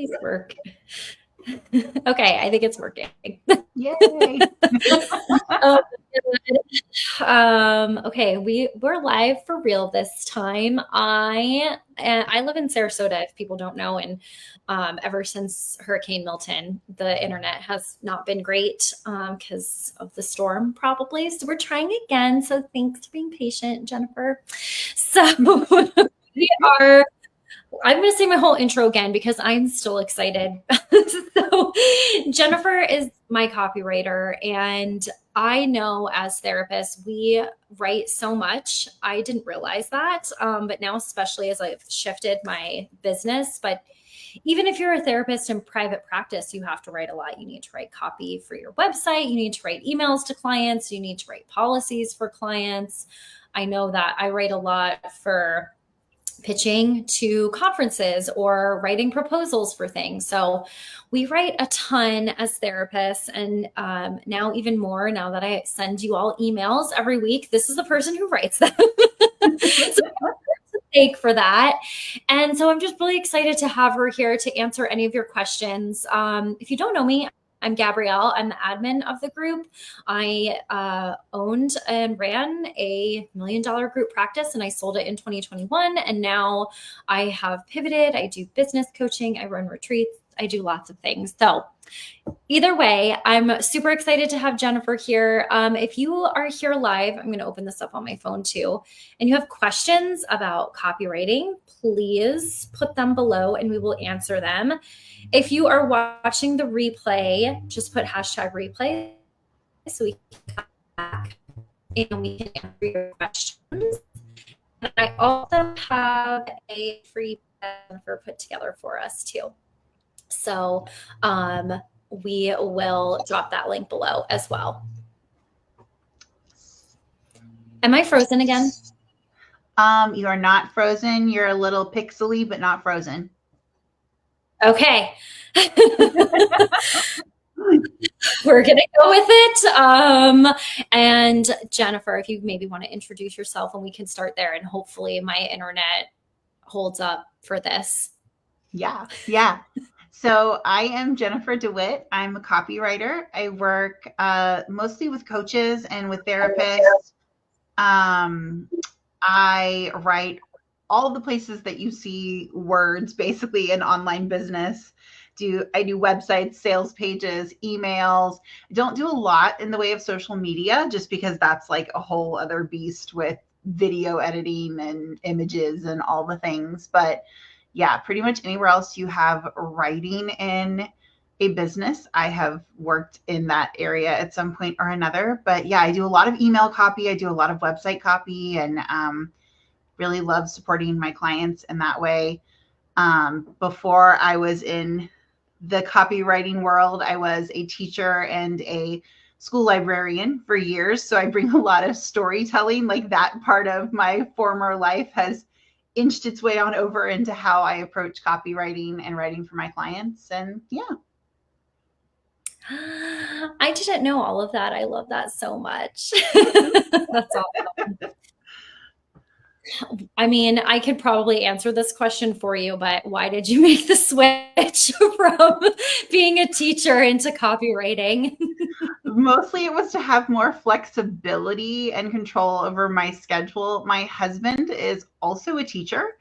Please work. Okay, I think it's working. Yay. Okay, we're live for real this time. I live in Sarasota, if people don't know, and ever since Hurricane Milton, the internet has not been great because of the storm, probably. So we're trying again. So thanks for being patient, Jennifer. So we are. I'm going to say my whole intro again because I'm still excited. So, Jennifer is my copywriter, and I know as therapists, we write so much. I didn't realize that, but now, especially as I've shifted my business, but even if you're a therapist in private practice, you have to write a lot. You need to write copy for your website. You need to write emails to clients. You need to write policies for clients. I know that I write a lot for pitching to conferences or writing proposals for things. So we write a ton as therapists, and now even more now that I send you all emails every week. This is the person who writes them. So take for that. And so I'm just really excited to have her here to answer any of your questions. If you don't know me, I'm Gabrielle. I'm the admin of the group. I owned and ran a $1 million group practice, and I sold it in 2021. And now I have pivoted. I do business coaching. I run retreats. I do lots of things. So either way, I'm super excited to have Jennifer here. If you are here live, I'm going to open this up on my phone too, and you have questions about copywriting, please put them below and we will answer them. If you are watching the replay, just put #replay so we can come back and we can answer your questions. And I also have a free Jennifer put together for us too. So we will drop that link below as well. Am I frozen again? You are not frozen. You're a little pixely, but not frozen. Okay. We're going to go with it. And Jennifer, if you maybe want to introduce yourself, and we can start there, and hopefully my internet holds up for this. Yeah. So I am Jennifer DeWitt. I'm a copywriter. I work mostly with coaches and with therapists. I write all the places that you see words, basically in online business. I do websites, sales pages, emails. I don't do a lot in the way of social media just because that's like a whole other beast with video editing and images and all the things. But yeah, pretty much anywhere else you have writing in a business, I have worked in that area at some point or another. But yeah, I do a lot of email copy. I do a lot of website copy, and really love supporting my clients in that way. Before I was in the copywriting world, I was a teacher and a school librarian for years. So I bring a lot of storytelling. Like that part of my former life has inched its way on over into how I approach copywriting and writing for my clients. And yeah. I didn't know all of that. I love that so much. That's awesome. I mean, I could probably answer this question for you, but why did you make the switch from being a teacher into copywriting? Mostly it was to have more flexibility and control over my schedule. My husband is also a teacher,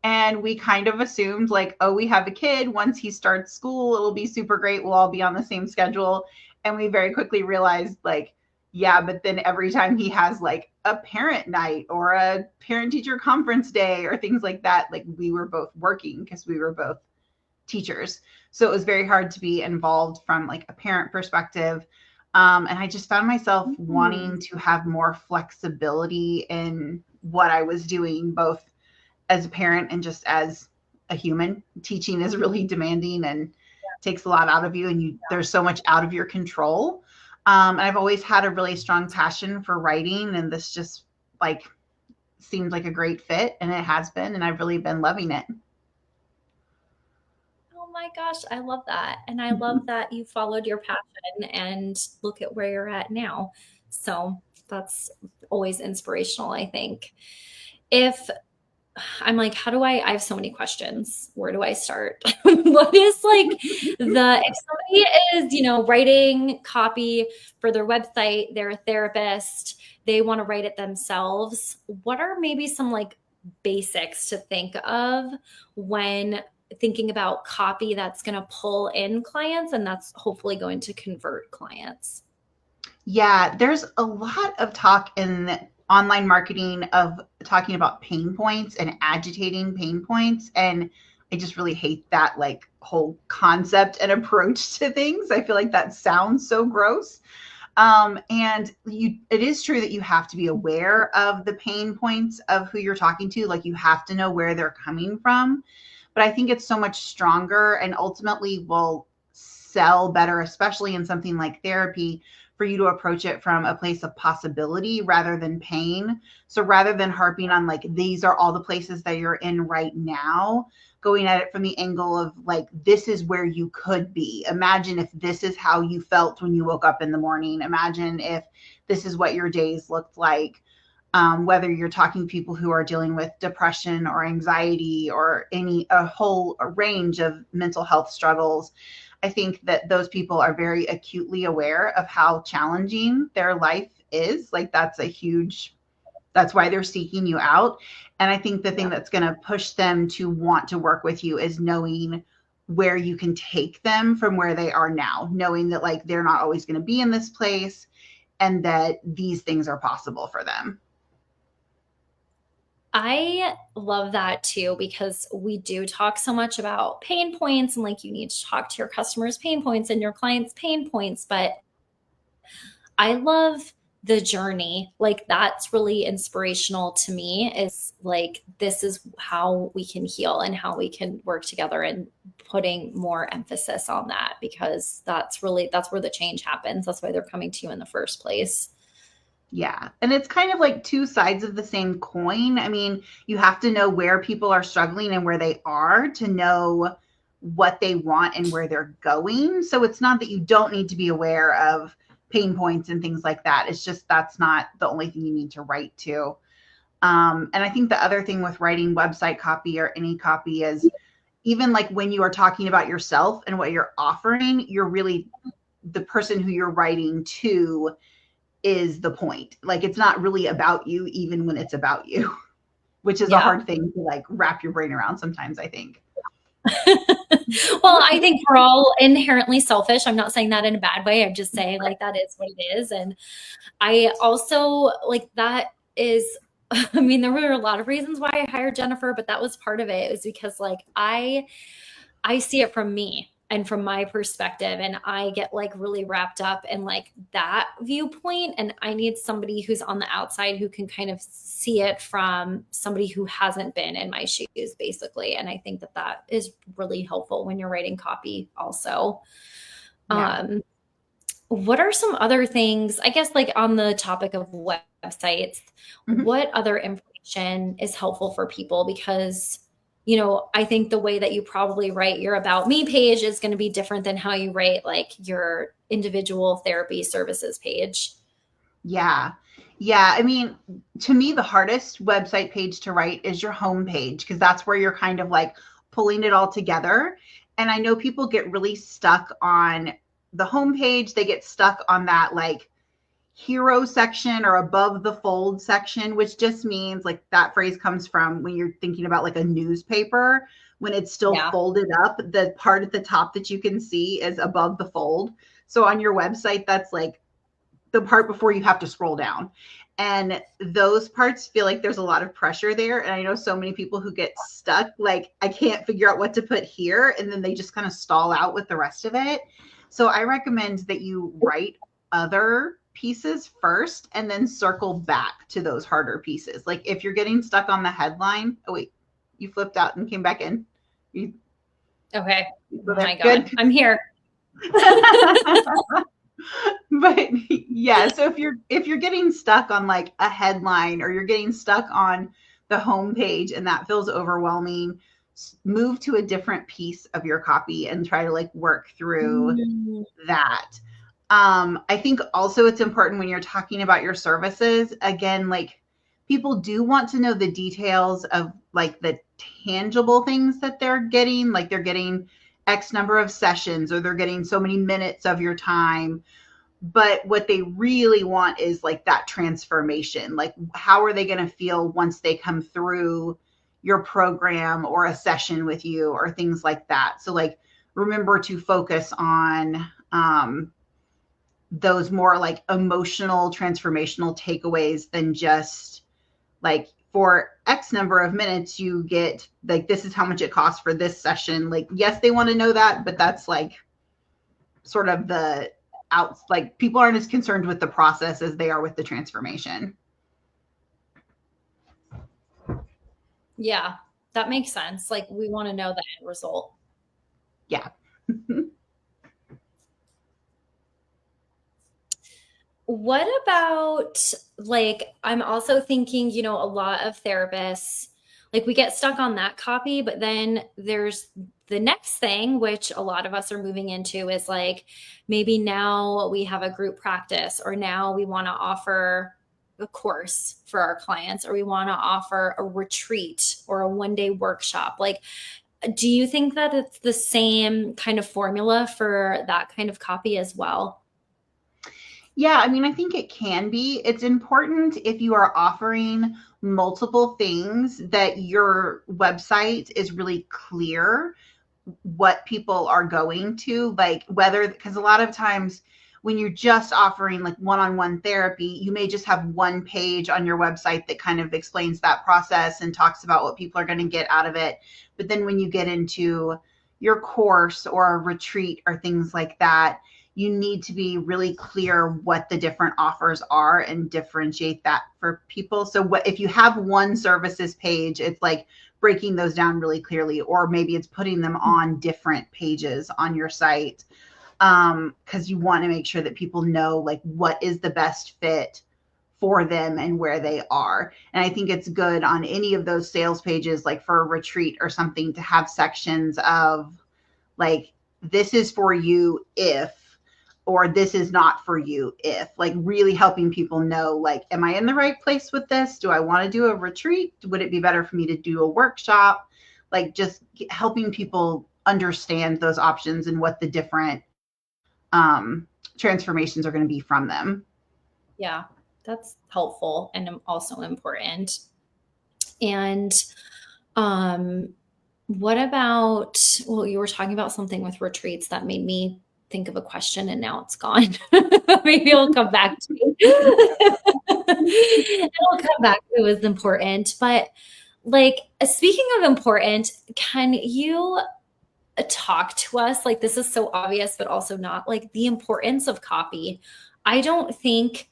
and we kind of assumed like, oh, we have a kid. Once he starts school, it'll be super great. We'll all be on the same schedule. And we very quickly realized like, yeah, but then every time he has like a parent night or a parent teacher conference day or things like that, like we were both working because we were both teachers. So it was very hard to be involved from like a parent perspective. And I just found myself wanting to have more flexibility in what I was doing, both as a parent and just as a human. Teaching is really demanding and takes a lot out of you, and there's so much out of your control. And I've always had a really strong passion for writing, and this just like seemed like a great fit, and it has been, and I've really been loving it. Oh my gosh, I love that. And I love that you followed your passion and look at where you're at now. So that's always inspirational, I think. If I'm like, how do I have so many questions. Where do I start? What is like if somebody is, writing copy for their website, they're a therapist, they want to write it themselves. What are maybe some like basics to think of when thinking about copy that's going to pull in clients and that's hopefully going to convert clients? Yeah, there's a lot of talk in online marketing of talking about pain points and agitating pain points. And I just really hate that like whole concept and approach to things. I feel like that sounds so gross. And it is true that you have to be aware of the pain points of who you're talking to. Like you have to know where they're coming from. But I think it's so much stronger and ultimately will sell better, especially in something like therapy, for you to approach it from a place of possibility rather than pain. So rather than harping on like, these are all the places that you're in right now, going at it from the angle of like, this is where you could be. Imagine if this is how you felt when you woke up in the morning. Imagine if this is what your days looked like. Whether you're talking to people who are dealing with depression or anxiety or a whole range of mental health struggles, I think that those people are very acutely aware of how challenging their life is. Like that's why they're seeking you out. And I think the thing that's going to push them to want to work with you is knowing where you can take them from where they are now, knowing that like they're not always going to be in this place and that these things are possible for them. I love that too, because we do talk so much about pain points and like you need to talk to your customers' pain points and your clients' pain points. But I love the journey. Like that's really inspirational to me is like, this is how we can heal and how we can work together and putting more emphasis on that because that's where the change happens. That's why they're coming to you in the first place. Yeah. And it's kind of like two sides of the same coin. I mean, you have to know where people are struggling and where they are to know what they want and where they're going. So it's not that you don't need to be aware of pain points and things like that. It's just that's not the only thing you need to write to. And I think the other thing with writing website copy or any copy is even like when you are talking about yourself and what you're offering, you're really the person who you're writing to is the point. Like it's not really about you, even when it's about you, which is a Yeah. hard thing to like wrap your brain around sometimes, I think. Well, I think we're all inherently selfish. I'm not saying that in a bad way. I'm just saying like that is what it is. And I also like that is, I mean, there were a lot of reasons why I hired Jennifer, but that was part of it. It was because like I see it from me and from my perspective and I get like really wrapped up in like that viewpoint and I need somebody who's on the outside who can kind of see it from somebody who hasn't been in my shoes basically, and I think that that is really helpful when you're writing copy also. Yeah. What are some other things, I guess, like on the topic of websites, Mhm. what other information is helpful for people? Because, I think the way that you probably write your About Me page is going to be different than how you write like your individual therapy services page. Yeah. Yeah. I mean, to me, the hardest website page to write is your home page because that's where you're kind of like pulling it all together. And I know people get really stuck on the home page. They get stuck on that like hero section or above the fold section, which just means like that phrase comes from when you're thinking about like a newspaper, when it's still Yeah. folded up, the part at the top that you can see is above the fold. So on your website, that's like the part before you have to scroll down. And those parts feel like there's a lot of pressure there. And I know so many people who get stuck, like, I can't figure out what to put here. And then they just kind of stall out with the rest of it. So I recommend that you write other pieces first and then circle back to those harder pieces. Like if you're getting stuck on the headline, oh, wait, you flipped out and came back in. You, Okay. you go Oh my there. God. Good. I'm here. But yeah, so if you're getting stuck on like a headline or you're getting stuck on the homepage and that feels overwhelming, move to a different piece of your copy and try to like work through Mm, that. I think also it's important when you're talking about your services, again, like people do want to know the details of like the tangible things that they're getting, like they're getting X number of sessions or they're getting so many minutes of your time. But what they really want is like that transformation. Like, how are they going to feel once they come through your program or a session with you or things like that? So like, remember to focus on those more like emotional transformational takeaways than just like, for X number of minutes you get like, this is how much it costs for this session. Like, yes, they want to know that, but that's like sort of the outs, like people aren't as concerned with the process as they are with the transformation. Yeah, that makes sense. Like, we want to know the end result. Yeah. What about, like, I'm also thinking, you know, a lot of therapists, like, we get stuck on that copy, but then there's the next thing, which a lot of us are moving into, is like, maybe now we have a group practice, or now we want to offer a course for our clients, or we want to offer a retreat or a 1-day workshop. Like, do you think that it's the same kind of formula for that kind of copy as well? Yeah, I mean, I think it can be. It's important if you are offering multiple things that your website is really clear what people are going to, like whether, because a lot of times when you're just offering like one-on-one therapy, you may just have one page on your website that kind of explains that process and talks about what people are going to get out of it. But then when you get into your course or a retreat or things like that, you need to be really clear what the different offers are and differentiate that for people. So what if you have one services page, it's like breaking those down really clearly, or maybe it's putting them on different pages on your site, because you want to make sure that people know like what is the best fit for them and where they are. And I think it's good on any of those sales pages, like for a retreat or something, to have sections of like, this is for you if, or this is not for you if, like really helping people know, like, am I in the right place with this? Do I want to do a retreat? Would it be better for me to do a workshop? Like, just helping people understand those options and what the different transformations are going to be from them. Yeah, that's helpful and also important. And what about, well, you were talking about something with retreats that made me think of a question and now it's gone. Maybe it'll come back to me. It'll come back. It was important. But like, speaking of important, can you talk to us? Like, this is so obvious, but also not, like the importance of copy. I don't think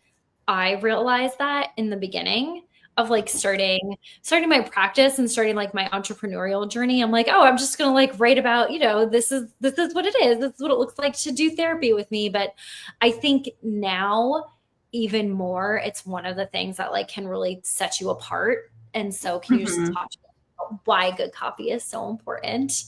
I realized that in the beginning of like starting my practice and starting like my entrepreneurial journey. I'm like, oh, I'm just gonna like write about, you know, this is what it is. This is what it looks like to do therapy with me. But I think now even more, it's one of the things that like can really set you apart. And so can you just talk about why good copy is so important?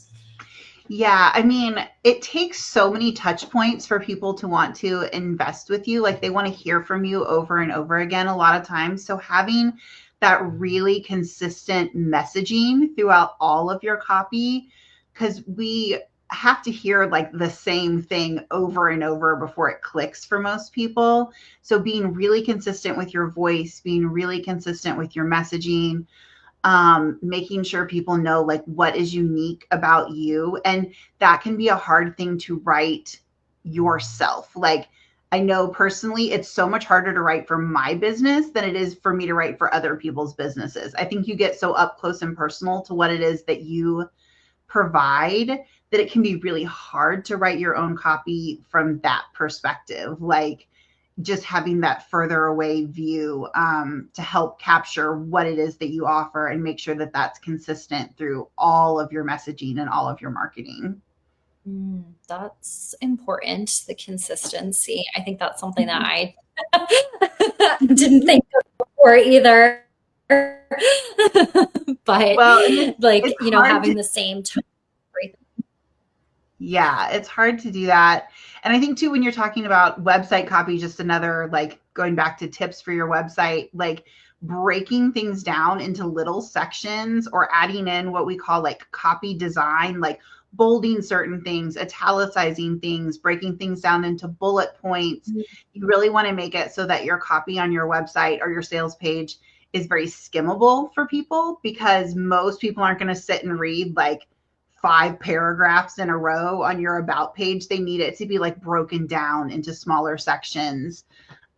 Yeah, I mean, it takes so many touch points for people to want to invest with you. Like, they want to hear from you over and over again a lot of times. So having that really consistent messaging throughout all of your copy, because we have to hear like the same thing over and over before it clicks for most people. So being really consistent with your voice, being really consistent with your messaging, making sure people know like what is unique about you. And that can be a hard thing to write yourself. Like, I know personally, it's so much harder to write for my business than it is for me to write for other people's businesses. I think you get so up close and personal to what it is that you provide that it can be really hard to write your own copy from that perspective. Like, just having that further away view, to help capture what it is that you offer and make sure that that's consistent through all of your messaging and all of your marketing. That's important, the consistency. I think that's something that I didn't think of before either. But Well, like, it's you know, hard having to, the same tone. yeah, it's hard to do that. And I think too, when you're talking about website copy, just another, like going back to tips for your website, like breaking things down into little sections or adding in what we call like copy design, like bolding certain things, italicizing things, breaking things down into bullet points. You really want to make it so that your copy on your website or your sales page is very skimmable for people, because most people aren't going to sit and read like 5 paragraphs in a row on your about page. They need it to be like broken down into smaller sections,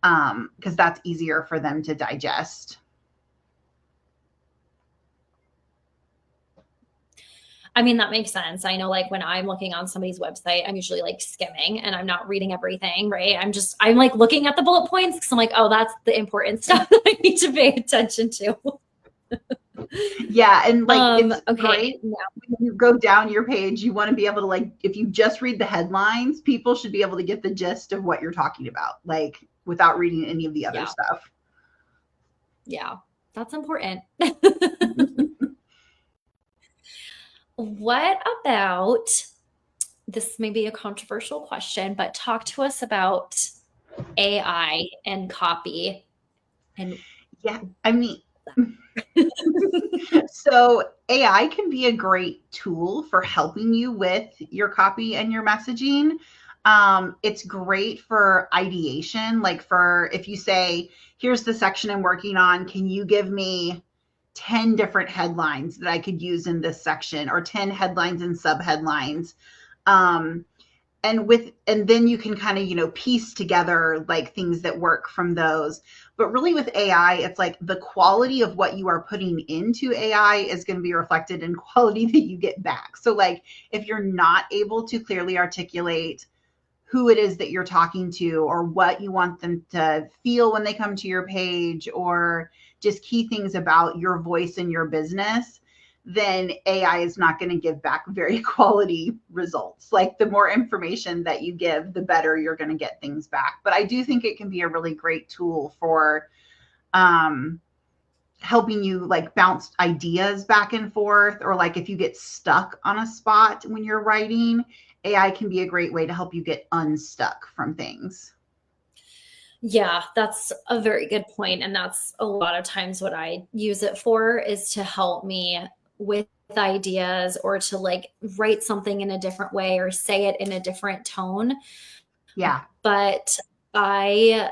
because that's easier for them to digest. I mean, that makes sense. I know, like when I'm looking on somebody's website, I'm usually like skimming and I'm not reading everything, right? I'm like looking at the bullet points because I'm like, oh, that's the important stuff that I need to pay attention to. Yeah, and like it's okay. great. When you go down your page, you want to be able to, like, if you just read the headlines, people should be able to get the gist of what you're talking about, like without reading any of the other stuff. Yeah, that's important. What about, this may be a controversial question, but talk to us about AI and copy. And yeah, I mean, so AI can be a great tool for helping you with your copy and your messaging. It's great for ideation. Like, for if you say, here's the section I'm working on, can you give me 10 different headlines that I could use in this section, or 10 headlines and subheadlines. And then you can kind of, piece together like things that work from those. But really with AI, it's like the quality of what you are putting into AI is going to be reflected in quality that you get back. So like if you're not able to clearly articulate who it is that you're talking to, or what you want them to feel when they come to your page, or just key things about your voice and your business, then AI is not going to give back very quality results. Like the more information that you give, the better you're going to get things back. But I do think it can be a really great tool for helping you like bounce ideas back and forth, or like if you get stuck on a spot when you're writing, AI can be a great way to help you get unstuck from things. Yeah, that's a very good point. And that's a lot of times what I use it for, is to help me with ideas, or to like write something in a different way or say it in a different tone. Yeah. But I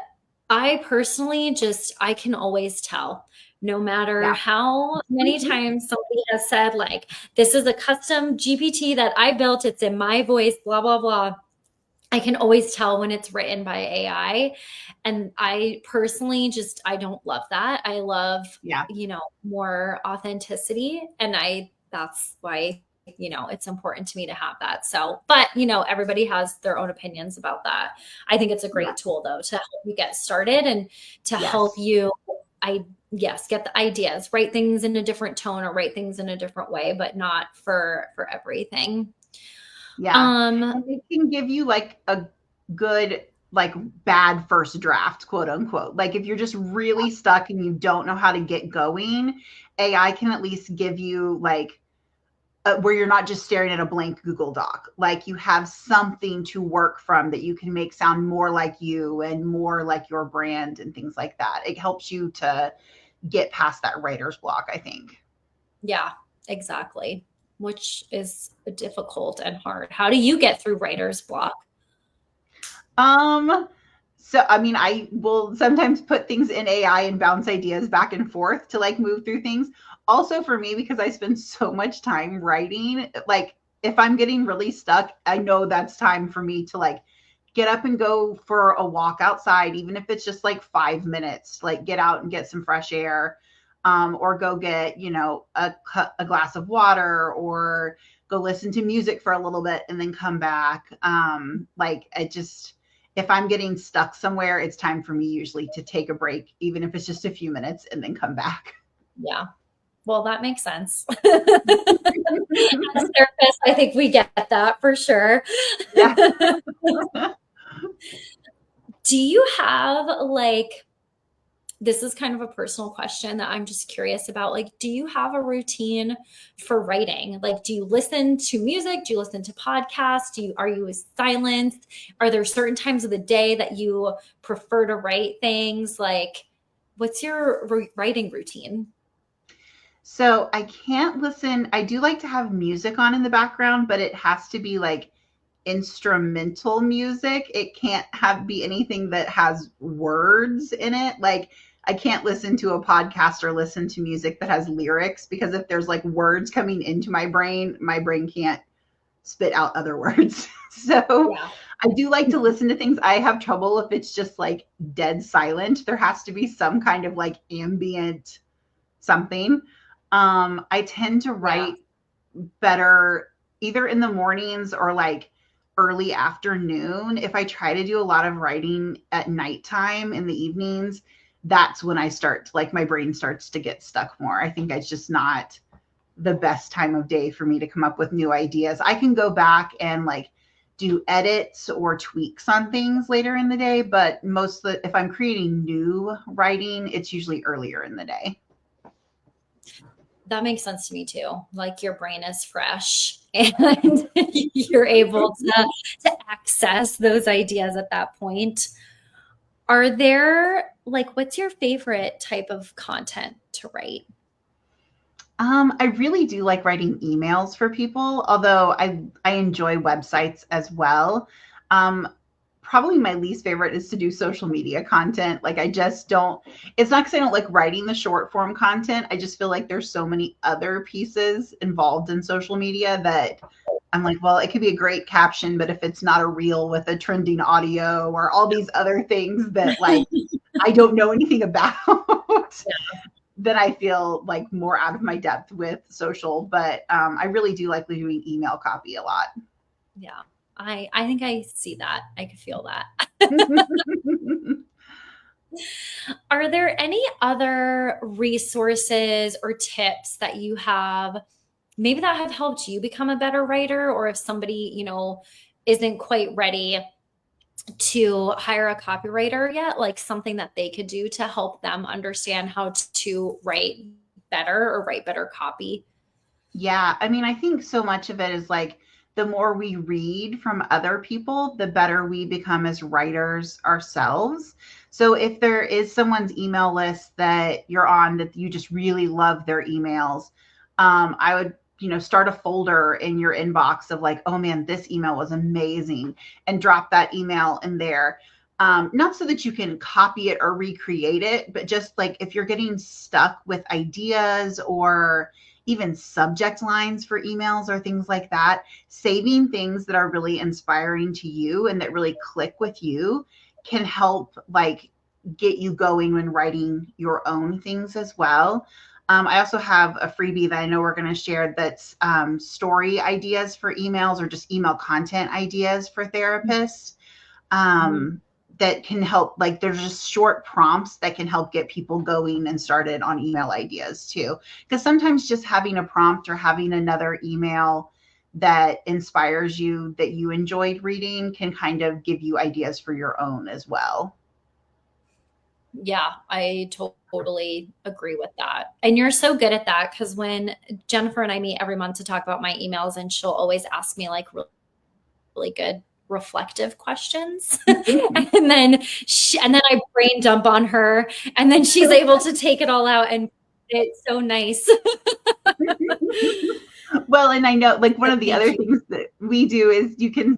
personally I can always tell, no matter how many times somebody has said like, this is a custom GPT that I built, it's in my voice, blah, blah, blah. I can always tell when it's written by AI. And I personally I don't love that. I love, more authenticity. And that's why, it's important to me to have that. So, but, everybody has their own opinions about that. I think it's a great tool though, to help you get started and to help you, get the ideas, write things in a different tone or write things in a different way, but not for everything. Yeah. And it can give you like a good, like bad first draft, quote unquote. Like if you're just really stuck and you don't know how to get going, AI can at least give you like where you're not just staring at a blank Google Doc. Like you have something to work from that you can make sound more like you and more like your brand and things like that. It helps you to get past that writer's block, I think. Yeah, exactly. Which is difficult and hard. How do you get through writer's block? So, I mean, I will sometimes put things in AI and bounce ideas back and forth to like move through things. Also for me, because I spend so much time writing, like if I'm getting really stuck, I know that's time for me to like get up and go for a walk outside, even if it's just like 5 minutes, like get out and get some fresh air. Or go get, a glass of water, or go listen to music for a little bit and then come back. If I'm getting stuck somewhere, it's time for me usually to take a break, even if it's just a few minutes, and then come back. Yeah. Well, that makes sense. As therapists, I think we get that for sure. Yeah. Do you have like, this is kind of a personal question that I'm just curious about. Like, do you have a routine for writing? Like, do you listen to music? Do you listen to podcasts? Are you silenced? Are there certain times of the day that you prefer to write things? Like, what's your writing routine? So I can't listen. I do like to have music on in the background, but it has to be like instrumental music. It can't be anything that has words in it. Like I can't listen to a podcast or listen to music that has lyrics, because if there's like words coming into my brain can't spit out other words. So Yeah. I do like to listen to things. I have trouble if it's just like dead silent. There has to be some kind of like ambient something. I tend to Yeah. write better either in the mornings or like early afternoon. If I try to do a lot of writing at nighttime in the evenings, that's when I start to, like, my brain starts to get stuck more. I think it's just not the best time of day for me to come up with new ideas. I can go back and like do edits or tweaks on things later in the day, but if I'm creating new writing, it's usually earlier in the day. That makes sense to me too. Like your brain is fresh and you're able to access those ideas at that point. Are there like what's your favorite type of content to write? I really do like writing emails for people, although I enjoy websites as well. Um, Probably my least favorite is to do social media content. Like I just don't, it's not because I don't like writing the short form content. I just feel like there's so many other pieces involved in social media that I'm like, well, it could be a great caption, but if it's not a reel with a trending audio or all these other things that like I don't know anything about, then I feel like more out of my depth with social. But I really do like doing email copy a lot. Yeah. I think I see that. I could feel that. Are there any other resources or tips that you have maybe that have helped you become a better writer, or if somebody, isn't quite ready to hire a copywriter yet, like something that they could do to help them understand how to write better or write better copy? Yeah, I mean, I think so much of it is like the more we read from other people, the better we become as writers ourselves. So if there is someone's email list that you're on that you just really love their emails, I would, start a folder in your inbox of like, oh man, this email was amazing, and drop that email in there. Not so that you can copy it or recreate it, but just like if you're getting stuck with ideas or even subject lines for emails or things like that, saving things that are really inspiring to you and that really click with you can help like get you going when writing your own things as well. I also have a freebie that I know we're going to share that's story ideas for emails or just email content ideas for therapists. Mhm. That can help, like there's just short prompts that can help get people going and started on email ideas too, because sometimes just having a prompt or having another email that inspires you that you enjoyed reading can kind of give you ideas for your own as well. Yeah, I totally agree with that. And you're so good at that because when Jennifer and I meet every month to talk about my emails, and she'll always ask me like really good reflective questions. And then I brain dump on her, and then she's able to take it all out, and it's so nice. Well, and I know like one So of the thank other you. things that we do is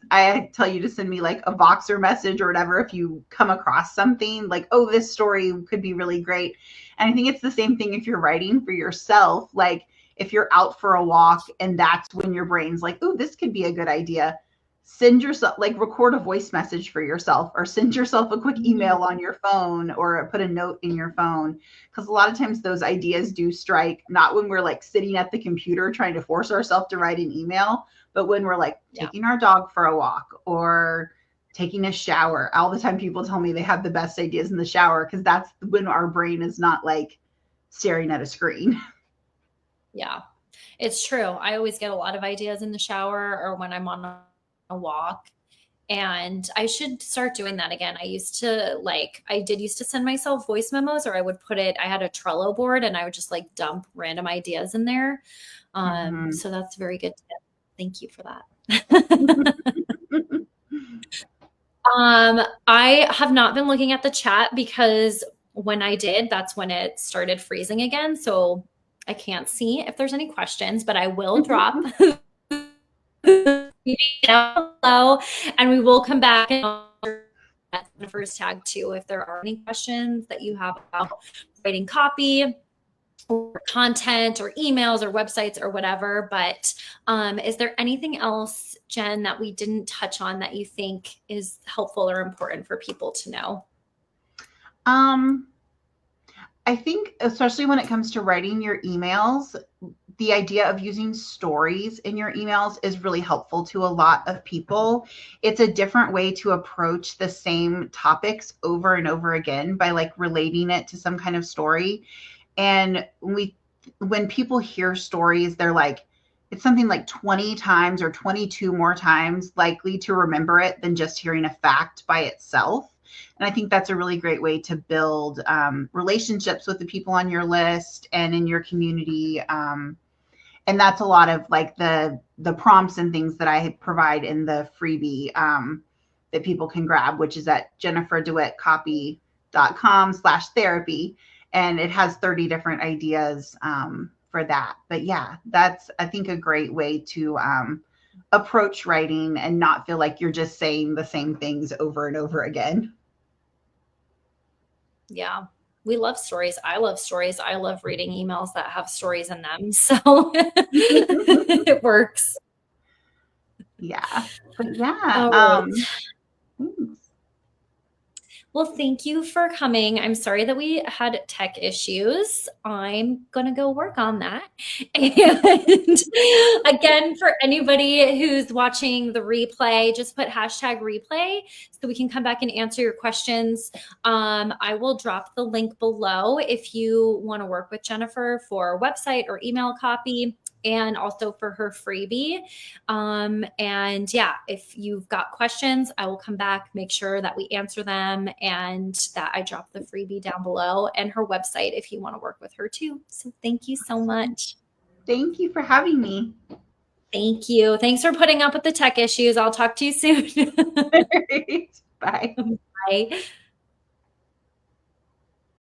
I tell you to send me like a Voxer message or whatever if you come across something like, oh, this story could be really great. And I think it's the same thing if you're writing for yourself. Like if you're out for a walk and that's when your brain's like, oh, this could be a good idea. Send yourself, like, record a voice message for yourself or send yourself a quick email on your phone or put a note in your phone, because a lot of times those ideas do strike not when we're like sitting at the computer trying to force ourselves to write an email, but when we're like Yeah. taking our dog for a walk or taking a shower. All the time people tell me they have the best ideas in the shower because that's when our brain is not like staring at a screen. Yeah. It's true. I always get a lot of ideas in the shower or when I'm on a walk. And I should start doing that again. I did used to send myself voice memos, or I had a Trello board and I would just like dump random ideas in there. Mm-hmm. So that's a very good tip. Thank you for that. I have not been looking at the chat because when I did, that's when it started freezing again. So I can't see if there's any questions, but I will drop down below, and we will come back and Jennifer's tag too if there are any questions that you have about writing copy or content or emails or websites or whatever. But is there anything else, Jen, that we didn't touch on that you think is helpful or important for people to know? I think especially when it comes to writing your emails, the idea of using stories in your emails is really helpful to a lot of people. It's a different way to approach the same topics over and over again by like relating it to some kind of story. And when people hear stories, they're like, it's something like 20 times or 22 more times likely to remember it than just hearing a fact by itself. And I think that's a really great way to build relationships with the people on your list and in your community. And that's a lot of like the prompts and things that I provide in the freebie that people can grab, which is at jenniferdewittcopy.com/therapy. And it has 30 different ideas for that. But yeah, that's, I think, a great way to approach writing and not feel like you're just saying the same things over and over again. Yeah, we love stories. I love stories. I love reading emails that have stories in them. So it works. Yeah. But yeah. All right. Well, thank you for coming. I'm sorry that we had tech issues. I'm going to go work on that. And again, for anybody who's watching the replay, just put #replay so we can come back and answer your questions. I will drop the link below if you want to work with Jennifer for website or email copy, and also for her freebie. And yeah, if you've got questions, I will come back, make sure that we answer them, and that I drop the freebie down below, and her website if you want to work with her too. So thank you so much. Thank you for having me. Thank you. Thanks for putting up with the tech issues. I'll talk to you soon. Bye. Bye.